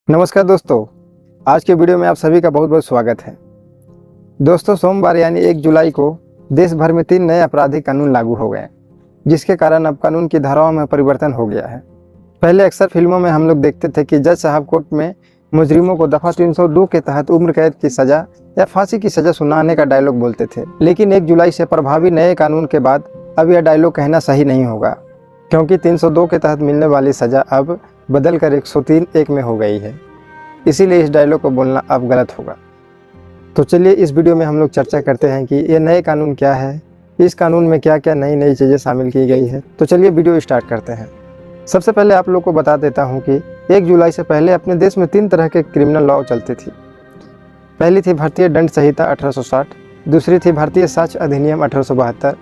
नमस्कार दोस्तों, आज के वीडियो में आप सभी का बहुत बहुत स्वागत है। दोस्तों, सोमवार यानी 1 जुलाई को देश भर में 3 नए आपराधिक कानून लागू हो गए, जिसके कारण अब कानून की धाराओं में परिवर्तन हो गया है। पहले अक्सर फिल्मों में हम लोग देखते थे कि जज साहब कोर्ट में मुजरिमों को दफ़ा 302 के तहत उम्र कैद की सज़ा या फांसी की सज़ा सुनाने का डायलॉग बोलते थे। लेकिन 1 जुलाई से प्रभावी नए कानून के बाद अब यह डायलॉग कहना सही नहीं होगा, क्योंकि 302 के तहत मिलने वाली सज़ा अब बदलकर 103(1) में हो गई है। इसीलिए इस डायलॉग को बोलना अब गलत होगा। तो चलिए इस वीडियो में हम लोग चर्चा करते हैं कि ये नए कानून क्या है, इस कानून में क्या क्या नई नई चीज़ें शामिल की गई है। तो चलिए वीडियो स्टार्ट करते हैं। सबसे पहले आप लोग को बता देता हूँ कि 1 जुलाई से पहले अपने देश में 3 तरह के क्रिमिनल लॉ चलती थी। पहली थी भारतीय दंड संहिता 1860, दूसरी थी भारतीय साक्ष्य अधिनियम 1872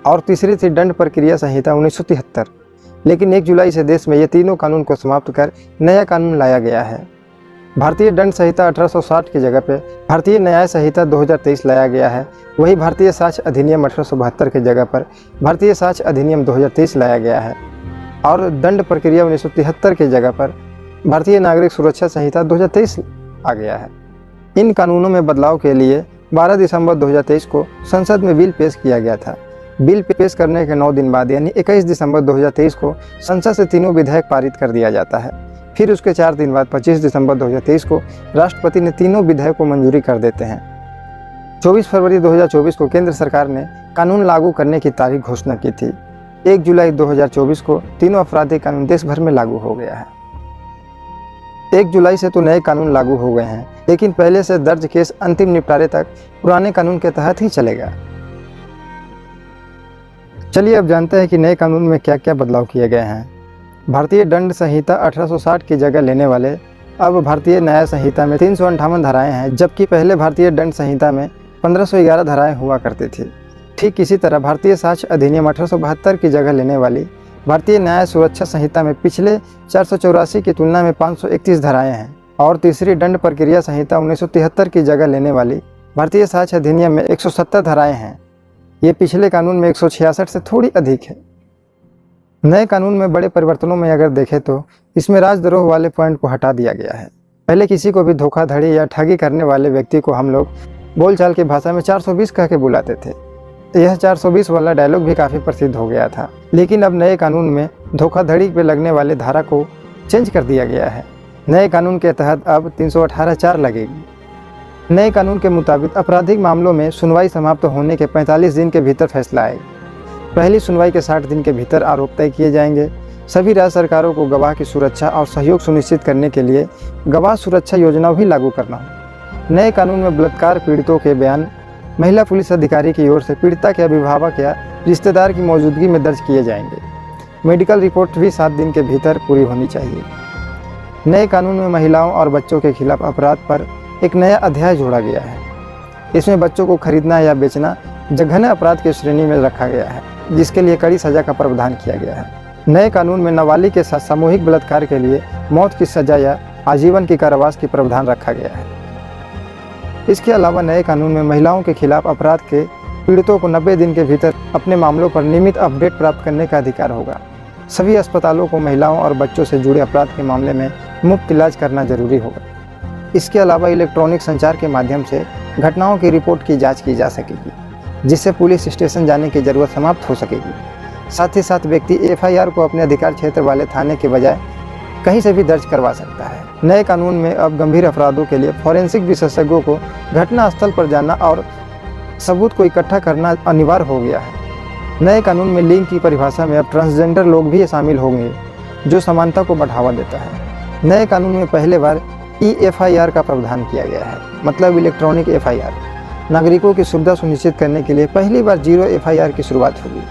और तीसरी थी दंड प्रक्रिया संहिता 1973। लेकिन 1 जुलाई से देश में ये तीनों कानून को समाप्त कर नया कानून लाया गया है। भारतीय दंड संहिता 1860 की जगह पे भारतीय न्याय संहिता 2023 लाया गया है। वही भारतीय साक्ष्य अधिनियम 1872 की जगह पर भारतीय साक्ष्य अधिनियम 2023 लाया गया है और दंड प्रक्रिया 1973 की जगह पर भारतीय नागरिक सुरक्षा संहिता 2023 आ गया है। इन कानूनों में बदलाव के लिए 12 दिसंबर 2023 को संसद में बिल पेश किया गया था। बिल पेश करने के 9 दिन बाद यानी 21 दिसंबर 2023 को संसद से तीनों विधेयक पारित कर दिया जाता है। फिर उसके 4 दिन बाद 25 दिसंबर 2023 को राष्ट्रपति ने तीनों विधेयक को मंजूरी कर देते हैं। 24 फरवरी 2024 को केंद्र सरकार ने कानून लागू करने की तारीख घोषणा की थी। 1 जुलाई 2024 को तीनों आपराधिक कानून देश भर में लागू हो गया है। 1 जुलाई से तो नए कानून लागू हो गए हैं, लेकिन पहले से दर्ज केस अंतिम निपटारे तक पुराने कानून के तहत ही चलेगा। चलिए अब जानते हैं कि नए कानून में क्या क्या बदलाव किए गए हैं। भारतीय दंड संहिता 1860 की जगह लेने वाले अब भारतीय न्याय संहिता में 358 धाराएं हैं, जबकि पहले भारतीय दंड संहिता में 1511 धाराएं हुआ करती थी। ठीक इसी तरह भारतीय साक्ष्य अधिनियम 1872 की जगह लेने वाली भारतीय न्याय सुरक्षा संहिता में पिछले 484 की तुलना में 531 धाराएं हैं और तीसरी दंड प्रक्रिया संहिता 1973 की जगह लेने वाली भारतीय साक्ष्य अधिनियम में 170 धाराएं हैं। ये पिछले कानून में 166 से थोड़ी अधिक है। नए कानून में बड़े परिवर्तनों में अगर देखें तो इसमें राजद्रोह वाले पॉइंट को हटा दिया गया है। पहले किसी को भी धोखाधड़ी या ठगी करने वाले व्यक्ति को हम लोग बोलचाल की भाषा में 420 कह के बुलाते थे। यह 420 वाला डायलॉग भी काफ़ी प्रसिद्ध हो गया था। लेकिन अब नए कानून में धोखाधड़ी पे लगने वाले धारा को चेंज कर दिया गया है। नए कानून के तहत अब 318(4) लगेगी। नए कानून के मुताबिक आपराधिक मामलों में सुनवाई समाप्त होने के 45 दिन के भीतर फैसला आएगा। पहली सुनवाई के 60 दिन के भीतर आरोप तय किए जाएंगे। सभी राज्य सरकारों को गवाह की सुरक्षा और सहयोग सुनिश्चित करने के लिए गवाह सुरक्षा योजना भी लागू करना होगा। नए कानून में बलात्कार पीड़ितों के बयान महिला पुलिस अधिकारी की ओर से पीड़िता के अभिभावक या रिश्तेदार की मौजूदगी में दर्ज किए जाएंगे। मेडिकल रिपोर्ट भी 7 दिन के भीतर पूरी होनी चाहिए। नए कानून में महिलाओं और बच्चों के खिलाफ अपराध पर एक नया अध्याय जोड़ा गया है। इसमें बच्चों को खरीदना या बेचना जघन्य अपराध की श्रेणी में रखा गया है, जिसके लिए कड़ी सजा का प्रावधान किया गया है। नए कानून में नाबालिग के साथ सामूहिक बलात्कार के लिए मौत की सजा या आजीवन की कारावास की प्रावधान रखा गया है। इसके अलावा नए कानून में महिलाओं के खिलाफ अपराध के पीड़ितों को 90 दिन के भीतर अपने मामलों पर नियमित अपडेट प्राप्त करने का अधिकार होगा। सभी अस्पतालों को महिलाओं और बच्चों से जुड़े अपराध के मामले में मुफ्त इलाज करना जरूरी होगा। इसके अलावा इलेक्ट्रॉनिक संचार के माध्यम से घटनाओं की रिपोर्ट की जाँच की जा सकेगी, जिससे पुलिस स्टेशन जाने की जरूरत समाप्त हो सकेगी। साथ ही साथ व्यक्ति FIR को अपने अधिकार क्षेत्र वाले थाने के बजाय कहीं से भी दर्ज करवा सकता है। नए कानून में अब गंभीर अपराधों के लिए फॉरेंसिक विशेषज्ञों को घटना स्थल पर जाना और सबूत को इकट्ठा करना अनिवार्य हो गया है। नए कानून में लिंग की परिभाषा में अब ट्रांसजेंडर लोग भी शामिल होंगे, जो समानता को बढ़ावा देता है। नए कानून में पहले बार EFIR का प्रावधान किया गया है, मतलब इलेक्ट्रॉनिक FIR। नागरिकों की सुविधा सुनिश्चित करने के लिए पहली बार 0 FIR की शुरुआत होगी।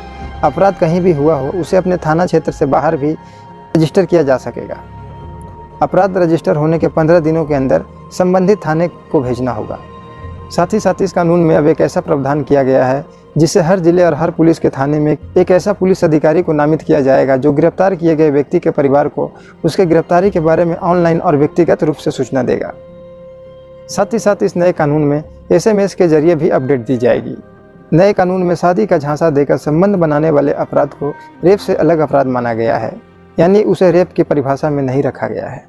अपराध कहीं भी हुआ हो उसे अपने थाना क्षेत्र से बाहर भी रजिस्टर किया जा सकेगा। अपराध रजिस्टर होने के 15 दिनों के अंदर संबंधित थाने को भेजना होगा। साथ ही साथ इस कानून में अब एक ऐसा प्रावधान किया गया है जिससे हर जिले और हर पुलिस के थाने में एक ऐसा पुलिस अधिकारी को नामित किया जाएगा जो गिरफ्तार किए गए व्यक्ति के परिवार को उसके गिरफ्तारी के बारे में ऑनलाइन और व्यक्तिगत रूप से सूचना देगा। साथ ही साथ इस नए कानून में SMS के जरिए भी अपडेट दी जाएगी। नए कानून में शादी का झांसा देकर संबंध बनाने वाले अपराध को रेप से अलग अपराध माना गया है, यानी उसे रेप की परिभाषा में नहीं रखा गया है।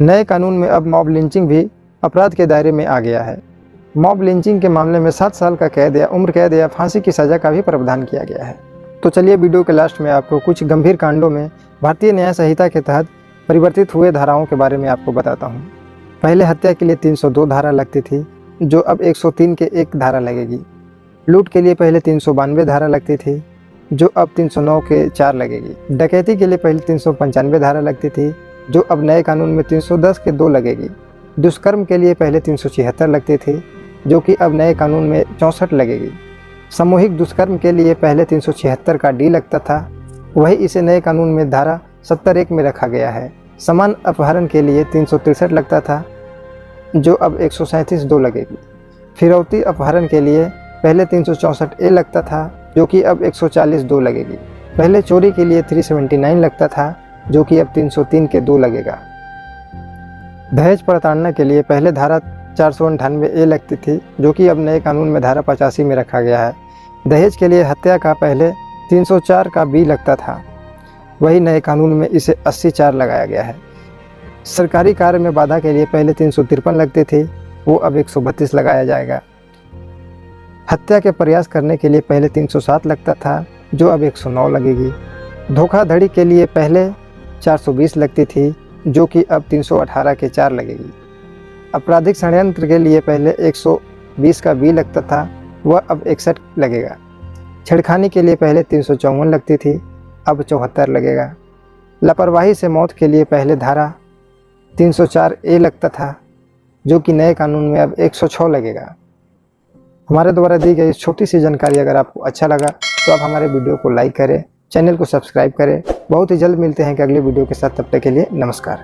नए कानून में अब मॉब लिंचिंग भी अपराध के दायरे में आ गया है। मॉब लिंचिंग के मामले में 7 साल का कैद या उम्र कैद या फांसी की सज़ा का भी प्रावधान किया गया है। तो चलिए वीडियो के लास्ट में आपको कुछ गंभीर कांडों में भारतीय न्याय संहिता के तहत परिवर्तित हुए धाराओं के बारे में आपको बताता हूँ। पहले हत्या के लिए 302 धारा लगती थी, जो अब 103 के एक धारा लगेगी। लूट के लिए पहले 392 धारा लगती थी, जो अब 309 के 4 लगेगी। डकैती के लिए पहले 395 धारा लगती थी, जो अब नए कानून में 310 के 2 लगेगी। दुष्कर्म के लिए पहले 376 लगती थी, जो कि अब नए कानून में 64 लगेगी। सामूहिक दुष्कर्म के लिए पहले 376 का डी लगता था, वही इसे नए कानून में धारा 70(1) में रखा गया है। समान अपहरण के लिए 363 लगता था, जो अब 137(2) लगेगी। फिरौती अपहरण के लिए पहले 364(a) लगता था, जो कि अब 140(2) लगेगी। पहले चोरी के लिए 379 लगता था, जो कि अब 303 के 2 लगेगा। दहेज प्रताड़ना के लिए पहले धारा 498(a) लगती थी, जो कि अब नए कानून में धारा 85 में रखा गया है। दहेज के लिए हत्या का पहले 304 का बी लगता था, वही नए कानून में इसे 80(4) लगाया गया है। सरकारी कार्य में बाधा के लिए पहले 353 लगते थे, वो अब 132 लगाया जाएगा। हत्या के प्रयास करने के लिए पहले 307 लगता था, जो अब 109 लगेगी। धोखाधड़ी के लिए पहले 420 लगती थी, जो कि अब 318 के 4 लगेगी। आपराधिक षड्यंत्र के लिए पहले 120 का बी लगता था, वह अब 61 लगेगा। छेड़खानी के लिए पहले 354 लगती थी, अब 74 लगेगा। लापरवाही से मौत के लिए पहले धारा 304(a) लगता था, जो कि नए कानून में अब 106 लगेगा। हमारे द्वारा दी गई इस छोटी सी जानकारी अगर आपको अच्छा लगा तो आप हमारे वीडियो को लाइक करें, चैनल को सब्सक्राइब करें। बहुत ही जल्द मिलते हैं कि अगले वीडियो के साथ, तब तक के लिए नमस्कार।